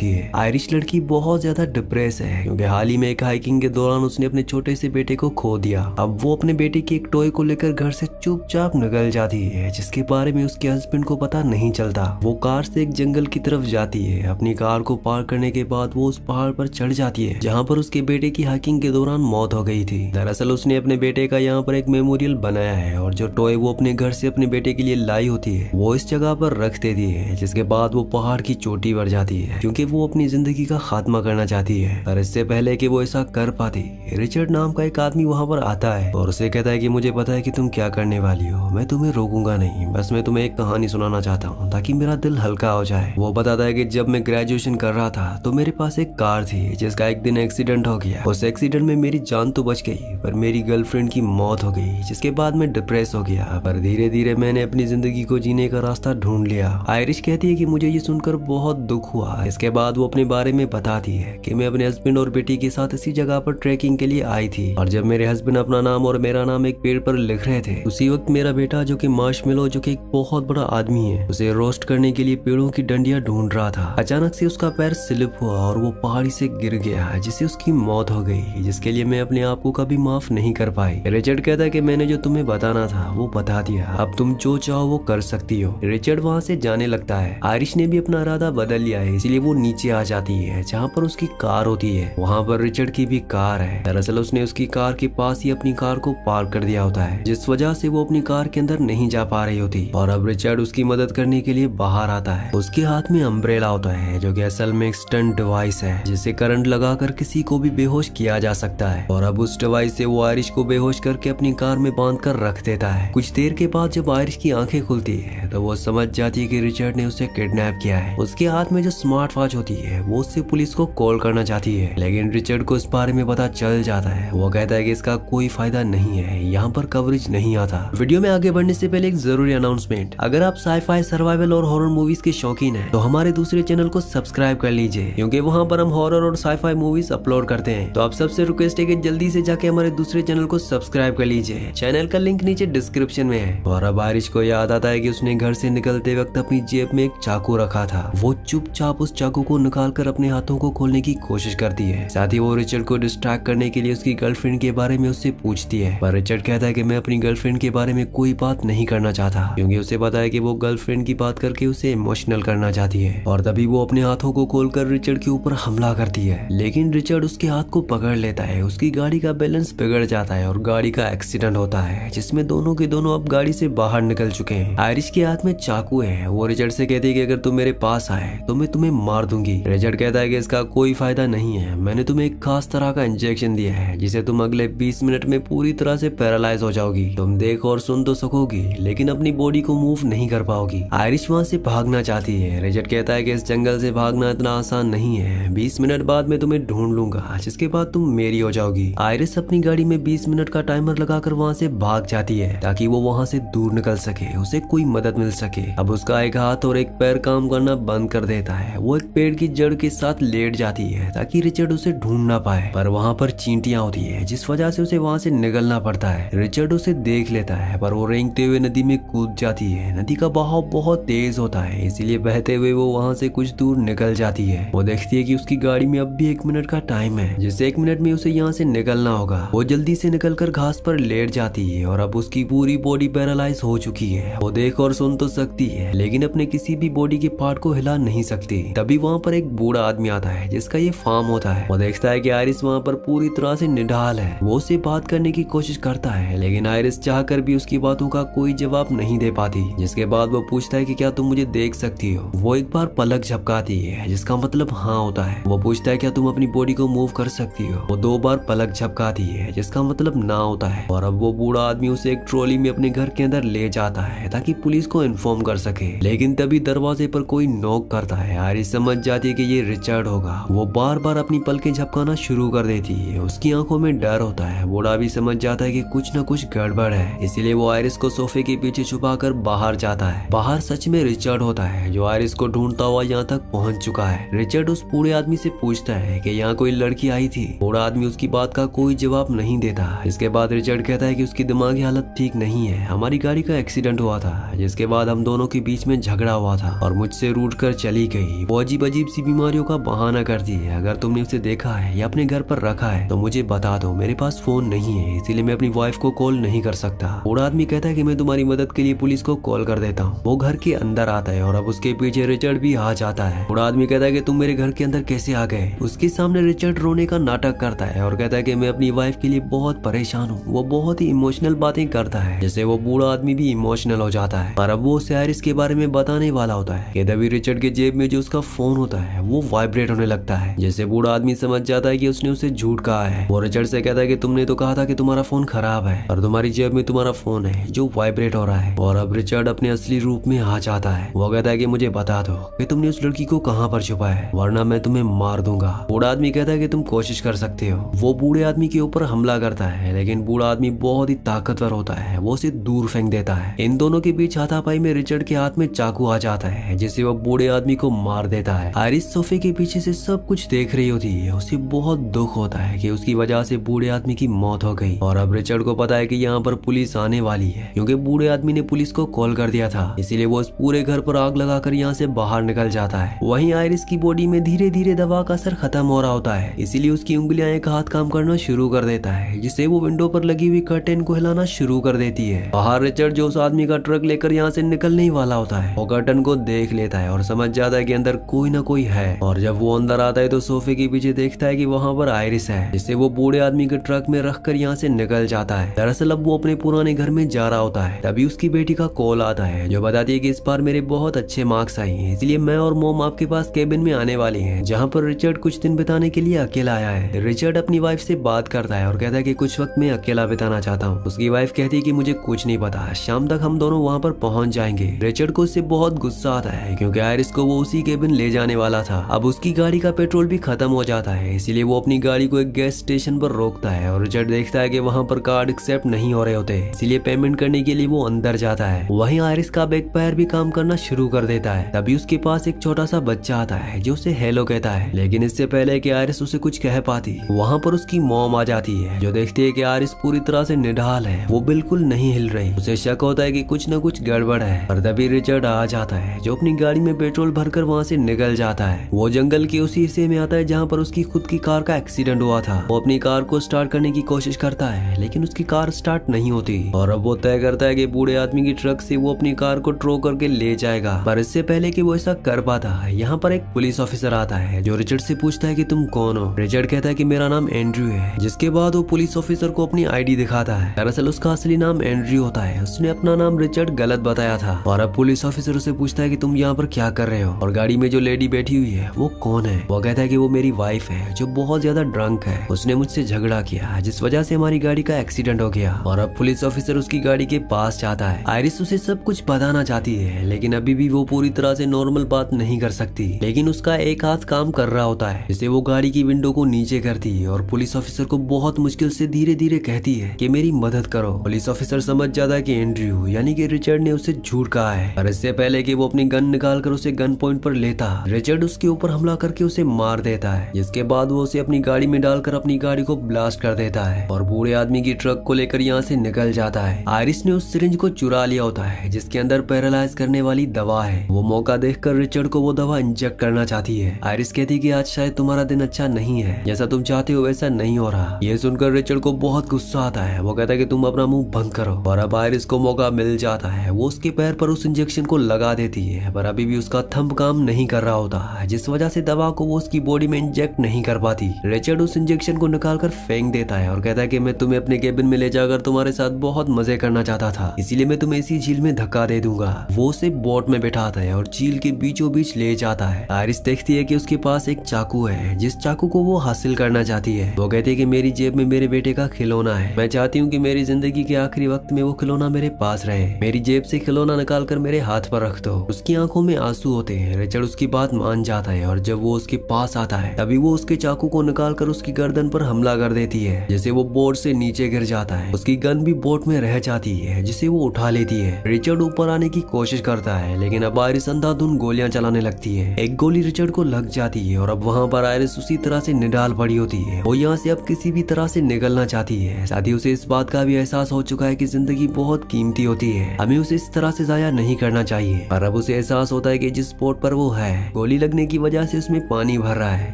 है। आयरिश लड़की बहुत ज्यादा डिप्रेस है क्योंकि हाल ही में एक हाइकिंग के दौरान उसने अपने छोटे से बेटे को खो दिया। अब वो अपने बेटे की एक टॉय को लेकर घर से चुपचाप निकल जाती है, जिसके बारे में उसके हस्बैंड को पता नहीं चलता। वो कार से एक जंगल की तरफ जाती है। अपनी कार को पार करने के बाद वो उस पहाड़ पर चढ़ जाती है जहाँ पर उसके बेटे की हाइकिंग के दौरान मौत हो गई थी। दरअसल उसने अपने बेटे का यहाँ पर एक मेमोरियल बनाया है और जो टॉय वो अपने घर से अपने बेटे के लिए लाई होती है वो इस जगह पर रख देती है, जिसके बाद वो पहाड़ की चोटी पर जाती है क्योंकि वो अपनी जिंदगी का खात्मा करना चाहती है। और इससे पहले कि वो ऐसा कर पाती, रिचर्ड नाम का एक आदमी वहाँ पर आता है और उसे कहता है कि मुझे पता है कि तुम क्या करने वाली हो, मैं तुम्हें रोकूंगा नहीं, बस मैं तुम्हें एक कहानी सुनाना चाहता हूँ ताकि मेरा दिल हल्का हो जाए। वो बताता है कि जब मैं ग्रेजुएशन कर रहा था तो मेरे पास एक कार थी जिसका एक दिन एक्सीडेंट हो गया। उस एक्सीडेंट में मेरी जान तो बच गई पर मेरी गर्लफ्रेंड की मौत हो गई, जिसके बाद मैं डिप्रेस हो गया। पर धीरे धीरे मैंने अपनी जिंदगी को जीने का रास्ता ढूंढ लिया। आयरिश कहती है कि मुझे ये सुनकर बहुत दुख हुआ। इसके बाद वो अपने बारे में बताती है कि मैं अपने हस्बैंड और बेटी के साथ इसी जगह पर ट्रैकिंग के लिए आई थी और जब मेरे हस्बैंड अपना नाम और मेरा नाम एक पेड़ पर लिख रहे थे उसी वक्त मेरा बेटा जो कि मार्शमेलो जो कि एक बहुत बड़ा आदमी है उसे रोस्ट करने के लिए पेड़ों की डंडियां ढूंढ रहा था। अचानक से उसका पैर स्लिप हुआ और वो पहाड़ी से गिर गया, जिससे उसकी मौत हो गई, जिसके लिए मैं अपने आप को कभी माफ नहीं कर पाई। रिचर्ड कहता है कि मैंने जो तुम्हें बताना था वो बता दिया, अब तुम जो चाहो वो कर सकती हो। रिचर्ड वहाँ से जाने लगता है। आयरिश ने भी अपना इरादा बदल लिया है, इसलिए वो नीचे आ जाती है जहाँ पर उसकी कार होती है। वहाँ पर रिचर्ड की भी कार है। दरअसल उसने उसकी कार के पास ही अपनी कार को पार्क कर दिया होता है, जिस वजह से वो अपनी कार के अंदर नहीं जा पा रही होती और अब रिचर्ड उसकी मदद करने के लिए बाहर आता है। उसके हाथ में अम्ब्रेला होता है जो कि असल में एक स्टंट डिवाइस है जिसे करंट लगाकर किसी को भी बेहोश किया जा सकता है और अब उस डिवाइस से वो आयरिश को बेहोश करके अपनी कार में बांध कर रख देता है। कुछ देर के बाद जब आयरिश की आंखें खुलती है तो वो समझ जाती है कि रिचर्ड ने उसे किडनैप किया है। उसके हाथ में जो स्मार्ट वॉच होती है वो उससे पुलिस को कॉल करना चाहती है, लेकिन रिचर्ड को इस बारे में पता चल जाता है। वो कहता है कि इसका कोई फायदा नहीं है, यहाँ पर कवरेज नहीं आता। वीडियो में आगे बढ़ने से पहले एक जरूरी अनाउंसमेंट, अगर आप साइफाई, सर्वाइवल और हॉरर मूवीज के शौकीन हैं तो हमारे दूसरे चैनल को सब्सक्राइब कर लीजिए क्योंकि वहाँ पर हम हॉरर और साइफाई मूवीज अपलोड करते हैं। तो आप सबसे रिक्वेस्ट है कि जल्दी से जाके हमारे दूसरे चैनल को सब्सक्राइब कर लीजिए। चैनल का लिंक नीचे डिस्क्रिप्शन में है। और अब आयरिश को याद आता है कि उसने घर से निकलते वक्त अपनी जेब में एक चाकू रखा था। वो चुपचाप उस चाकू को निकालकर अपने हाथों को खोलने की कोशिश करती है। साथ ही वो रिचर्ड को डिस्ट्रैक्ट करने के लिए उसकी गर्लफ्रेंड के बारे में उससे पूछती है, पर रिचर्ड कहता है कि मैं अपनी गर्लफ्रेंड के बारे में कोई बात नहीं करना चाहता क्योंकि उसे पता है कि वो गर्लफ्रेंड की बात करके उसे इमोशनल करना चाहती है। और तभी वो अपने हाथों को खोलकर रिचर्ड के ऊपर हमला करती है, लेकिन रिचर्ड उसके हाथ को पकड़ लेता है। उसकी गाड़ी का बैलेंस बिगड़ जाता है और गाड़ी का एक्सीडेंट होता है जिसमें दोनों के दोनों अब गाड़ी से बाहर निकल चुके हैं। आयरिश के हाथ में चाकू है। वो रिचर्ड से कहती है कि अगर तुम मेरे पास आए तो मैं तुम्हें मार दूंगी। रिचर्ड कहता है कि इसका कोई फायदा नहीं है, मैंने तुम्हें एक खास तरह का इंजेक्शन दिया है जिसे तुम अगले 20 मिनट में पूरी तरह से पैरालाइज हो जाओगी। तुम देख और सुन तो सकोगी लेकिन अपनी बॉडी को मूव नहीं कर पाओगी। आयरिश वहाँ से भागना चाहती है। रिचर्ड कहता है कि इस जंगल से भागना इतना आसान नहीं है, 20 मिनट बाद मैं तुम्हें ढूंढ लूंगा जिसके बाद तुम मेरी हो जाओगी। आयरिश अपनी गाड़ी में 20 मिनट का टाइमर लगाकर वहाँ से भाग जाती है ताकि वो वहाँ से दूर निकल सके, उसे कोई मदद मिल सके। अब उसका एक हाथ और एक पैर काम करना बंद कर देता है। वो एक पेड़ की जड़ के साथ लेट जाती है ताकि रिचर्ड उसे ढूंढ ना पाए, पर वहाँ पर चींटियां होती है जिस वजह से उसे वहाँ से निकलना पड़ता है। रिचर्ड उसे देख लेता है पर वो रेंगते हुए नदी में कूद जाती है। नदी का बहाव बहुत तेज होता है इसीलिए बहते हुए वो वहाँ से कुछ दूर निकल जाती है। वो देखती है कि उसकी गाड़ी में अब भी 1 मिनट का टाइम है, जिससे 1 मिनट में उसे यहाँ से निकलना होगा। वो जल्दी से निकलकर घास पर लेट जाती है और अब उसकी पूरी बॉडी पैरालाइज हो चुकी है। वो देख और सुन तो सकती है लेकिन अपने किसी भी बॉडी के पार्ट को हिला नहीं सकती। तभी वहाँ पर एक बूढ़ा आदमी आता है जिसका ये फार्म होता है। वो देखता है कि आयरिश वहाँ पर पूरी तरह से निढाल है। वो उससे बात करने की कोशिश करता है लेकिन आयरिश चाहकर भी उसकी बातों का कोई जवाब नहीं दे पाती, जिसके बाद वो पूछता है कि क्या तुम मुझे देख सकती हो। वो एक बार पलक झपकाती है जिसका मतलब हाँ होता है। वो पूछता है क्या तुम अपनी बॉडी को मूव कर सकती हो। वो 2 बार पलक झपकाती है जिसका मतलब ना होता है और अब वो बूढ़ा आदमी उसे एक ट्रॉली में अपने घर के अंदर ले जाता है ताकि पुलिस को इन्फॉर्म कर सके। लेकिन तभी दरवाजे पर कोई नॉक करता है। आयरिश समझ जाती है कि ये रिचर्ड होगा। वो बार बार अपनी पलकें झपकाना शुरू कर देती है। उसकी आंखों में डर होता है। बूढ़ा भी समझ जाता है कि कुछ न कुछ गड़बड़ है, इसीलिए वो आयरिश को सोफे के पीछे छुपाकर बाहर जाता है। बाहर सच में रिचर्ड होता है जो आयरिश को ढूंढता हुआ यहाँ तक पहुँच चुका है। रिचर्ड उस बूढ़े आदमी से पूछता है कि यहाँ कोई लड़की आई थी। बूढ़ा आदमी उसकी बात का कोई जवाब नहीं देता। इसके बाद रिचर्ड कहता है कि उसकी दिमागी हालत ठीक नहीं है, हमारी गाड़ी का एक्सीडेंट हुआ था जिसके बाद हम दोनों के बीच में झगड़ा हुआ था और मुझसे रूठ कर चली गई। वो अजीब अजीब सी बीमारियों का बहाना करती है। अगर तुमने उसे देखा है या अपने घर पर रखा है तो मुझे बता दो, मेरे पास फोन नहीं है इसीलिए मैं अपनी वाइफ को कॉल नहीं कर सकता। बूढ़ा आदमी कहता है कि मैं तुम्हारी मदद के लिए पुलिस को कॉल कर देता हूँ। वो घर के अंदर आता है और अब उसके पीछे रिचर्ड भी आ जाता है। बूढ़ा आदमी कहता है कि तुम मेरे घर के अंदर कैसे आ गए। उसके सामने रिचर्ड रोने का नाटक करता है और कहता है कि मैं अपनी वाइफ के लिए बहुत परेशान हूँ। वो बहुत ही इमोशनल बातें करता है जिससे वो बूढ़ा आदमी भी इमोशनल हो जाता है। और अब वो उसे आयरिस के बारे में बताने वाला होता है कि तभी रिचर्ड के जेब में जो उसका फोन होता है वो वाइब्रेट होने लगता है, जिससे बूढ़ा आदमी समझ जाता है कि उसने उसे झूठ कहा है। वो रिचर्ड से कहता है कि तुमने तो कहा था कि तुम्हारा फोन खराब है और तुम्हारी जेब में तुम्हारा फोन है जो वाइब्रेट हो रहा है। और अब रिचर्ड अपने असली रूप में आ जाता है। वो कहता है कि मुझे बता दो कि तुमने उस लड़की को कहाँ पर छुपा है, वरना मैं तुम्हें मार दूंगा। बूढ़ा आदमी कहता है कि तुम कोशिश कर सकते हो। वो बूढ़े आदमी के ऊपर हमला करता है लेकिन बूढ़ा आदमी बहुत ही ताकतवर होता है, वो उसे दूर फेंक देता है। इन दोनों के बीच हाथापाई में रिचर्ड के हाथ में चाकू आ जाता है जिससे वो बूढ़े आदमी को मार देता है। आयरिस सोफे के पीछे से सब कुछ देख रही होती है। उसे बहुत दुख होता है कि उसकी वजह से बूढ़े आदमी की मौत हो गई। और अब रिचर्ड को पता है कि यहाँ पर पुलिस आने वाली है क्योंकि बूढ़े आदमी ने पुलिस को कॉल कर दिया था, इसीलिए वो उस पूरे घर पर आग लगाकर यहाँ से बाहर निकल जाता है। वहीं आयरिस की बॉडी में धीरे धीरे दवा का असर खत्म हो रहा होता है, इसीलिए उसकी उंगलियां एक हाथ काम करना शुरू कर देता है, जिससे वो विंडो पर लगी हुई कर्टेन को हिलाना शुरू कर देती है। बाहर रिचर्ड जो उस आदमी का ट्रक लेकर यहाँ से निकलने ही वाला होता है, वो कर्टन को देख लेता है और समझ जाता है कि अंदर कोई ना कोई है। और जब वो अंदर आता है तो सोफे के पीछे देखता है कि वहाँ पर आयरिस है, जिससे वो बूढ़े आदमी के ट्रक में रखकर यहाँ से निकल जाता है। दरअसल अब वो अपने पुराने घर में जा रहा होता है, तभी उसकी बेटी का कॉल आता है जो बताती है कि इस बार मेरे बहुत अच्छे मार्क्स आए हैं, इसलिए मैं और मोम आपके पास केबिन में आने वाले हैं, जहाँ पर रिचर्ड कुछ दिन बिताने के लिए अकेला आया है। रिचर्ड अपनी वाइफ से बात करता है और कहता है कि कुछ वक्त मैं अकेला बिताना चाहता हूँ। उसकी वाइफ कहती है कि मुझे कुछ नहीं पता, शाम तक हम दोनों वहाँ पर पहुँच जाएंगे। रिचर्ड को उससे बहुत गुस्सा आता है क्योंकि आयरिस को वो उसी केबिन ले जाने वाला था। अब उसकी गाड़ी का पेट्रोल भी खत्म हो जाता है, इसीलिए वो अपनी गाड़ी को एक गैस स्टेशन पर रोकता है और रिचर्ड देखता है कि वहाँ पर कार्ड एक्सेप्ट नहीं हो रहे होते, इसलिए पेमेंट करने के लिए वो अंदर जाता है। वहीं आयरिस का बैक पैर भी काम करना शुरू कर देता है। तभी उसके पास एक छोटा सा बच्चा आता है जो उसे हेलो कहता है, लेकिन इससे पहले कि आयरिस उसे कुछ कह पाती वहाँ पर उसकी मॉम आ जाती है जो देखती है कि आयरिस पूरी तरह से निढाल है, वो बिल्कुल नहीं हिल रही। उसे शक होता है कि कुछ न कुछ गड़बड़ है। और तभी रिचर्ड आ जाता है जो अपनी गाड़ी में पेट्रोल भरकर वहाँ से निकल जाता है। वो जंगल के उसी हिस्से में आता है जहाँ पर उसकी खुद की कार का एक्सीडेंट हुआ था। वो अपनी कार को स्टार्ट करने की कोशिश करता है लेकिन उसकी कार स्टार्ट नहीं होती और अब वो तय करता है कि बूढ़े आदमी की ट्रक से वो अपनी कार को टो करके ले जाएगा। पर इससे पहले कि वो ऐसा कर पाता है, यहाँ पर एक पुलिस ऑफिसर आता है जो रिचर्ड से पूछता है कि तुम कौन हो। रिचर्ड कहता है कि मेरा नाम एंड्रयू है, जिसके बाद वो पुलिस ऑफिसर को अपनी आईडी दिखाता है। दरअसल उसका असली नाम एंड्रयू होता है, उसने अपना नाम रिचर्ड गलत बताया था। और अब पुलिस ऑफिसर उसे पूछता है कि तुम यहाँ पर क्या कर रहे हो और गाड़ी में जो लेडी बैठी हुई है वो कौन है। वो कहता है कि वो मेरी वाइफ है जो बहुत ज्यादा ड्रंक है, उसने मुझसे झगड़ा किया जिस वजह से हमारी गाड़ी का एक्सीडेंट हो गया। और अब पुलिस ऑफिसर उसकी गाड़ी के पास जाता है। आयरिस उसे सब कुछ बताना चाहती है लेकिन अभी भी वो पूरी तरह से नॉर्मल बात नहीं कर सकती, लेकिन उसका एक हाथ काम कर रहा होता है जिससे वो गाड़ी की विंडो को नीचे करती है और पुलिस ऑफिसर को बहुत मुश्किल से धीरे धीरे कहती है कि मेरी मदद करो। पुलिस ऑफिसर समझ जाता है कि एंड्रयू यानी कि रिचर्ड ने उसे झूठ कहा है। और इससे पहले कि वो अपनी गन निकाल कर उसे गन पॉइंट पर लेता, रिचर्ड उसके ऊपर हमला करके उसे मार देता है, जिसके बाद वो उसे अपनी गाड़ी में डालकर अपनी गाड़ी को ब्लास्ट कर देता है और बूढ़े आदमी की ट्रक को लेकर यहाँ से निकल जाता है। आयरिस ने उस सिरिंज को चुरा लिया होता है जिसके अंदर पैरालाइज करने वाली दवा है। वो मौका देखकर रिचर्ड को वो दवा इंजेक्ट करना चाहती है। आयरिस कहती है कि आज शायद तुम्हारा दिन अच्छा नहीं है, जैसा तुम चाहते हो वैसा नहीं हो रहा। ये सुनकर रिचर्ड को बहुत गुस्सा आता है। वो कहता है कि तुम अपना मुंह बंद करो। और अब आयरिस को मौका मिल जाता है, वो उसके पैर पर उस इंजेक्शन को लगा देती है, पर अभी भी उसका थंब काम नहीं कर रहा होता, जिस वजह से दवा को वो उसकी बॉडी में इंजेक्ट नहीं कर पाती। रिचर्ड उस इंजेक्शन को निकालकर फेंक देता है और कहता है कि मैं तुम्हें अपने केबिन में ले जाकर तुम्हारे साथ बहुत मजे करना चाहता था, इसीलिए मैं तुम्हें इसी झील में धक्का दे दूंगा। वो उसे बोट में बैठाता है और झील के बीचों बीच ले जाता है। आयरिस देखती है कि उसके पास एक चाकू है, जिस चाकू को वो हासिल करना चाहती है। वो कहती है कि मेरी जेब में मेरे बेटे का खिलौना है, मैं चाहती हूँ कि मेरी जिंदगी के आखिरी वक्त में वो खिलौना मेरे पास रहे। मेरी जेब से खिलौना निकाल कर मेरे हाथ पर रख दो। उसकी आंखों में आंसू होते हैं। रिचर्ड उसकी बात मान जाता है और जब वो उसके पास आता है तभी वो उसके चाकू को निकाल कर उसकी गर्दन पर हमला कर देती है, जिससे वो बोट से नीचे गिर जाता है। उसकी गन भी बोट में रह जाती है, जिसे वो उठा लेती है। रिचर्ड ऊपर आने की कोशिश करता है लेकिन अब आयरिस अंधाधुंध गोलियां चलाने लगती है। एक गोली रिचर्ड को लग जाती है और अब वहाँ पर आयरिस उसी तरह से निडाल पड़ी होती है। वो यहाँ से अब किसी भी तरह से निकलना चाहती है। साथ ही उसे इस बात का भी एहसास हो चुका है कि जिंदगी बहुत कीमती होती है, हमें उसे इस तरह से जाया नहीं करना चाहिए। और अब उसे एहसास होता है कि जिस स्पॉट पर वो है गोली लगने की वजह से उसमें पानी भर रहा है।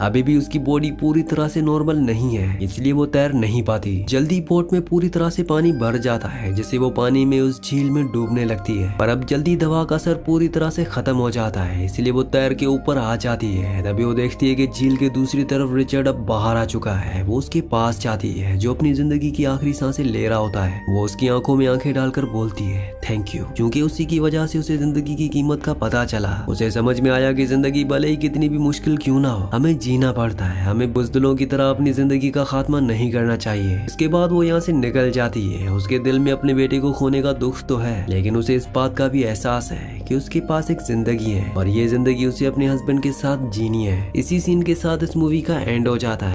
अभी भी उसकी बॉडी पूरी तरह से नॉर्मल नहीं है, इसलिए वो तैर नहीं पाती। जल्दी बोट में पूरी तरह से पानी भर जाता है, जिससे वो पानी में उस झील में डूबने लगती है। पर अब जल्दी दवा का असर पूरी तरह से खत्म हो जाता है, इसलिए वो तैर के ऊपर आ जाती है। तभी वो देखती है कि झील के दूसरी तरफ रिचर्ड अब बाहर आ चुका है। वो उसके पास जाती है, जो अपनी जिंदगी की आखिरी सांसें ले रहा होता है। वो उसकी आंखों में आंखें डालकर बोलती है थैंक यू, क्योंकि उसी की वजह से उसे जिंदगी की कीमत का पता चला। उसे समझ में आया कि जिंदगी भले ही कितनी भी मुश्किल क्यों ना हो, हमें जीना पड़ता है। हमें बुज़दिलों की तरह अपनी जिंदगी का खात्मा नहीं करना चाहिए। इसके बाद वो यहाँ से निकल जाती है। उसके दिल में अपने बेटे को खोने का दुख तो है, लेकिन उसे इस बात का भी एहसास है कि उसके पास एक जिंदगी है और ये जिंदगी उसे अपने हस्बैंड के साथ जीनी है। इसी सीन के साथ इस मूवी का एंड हो जाता है।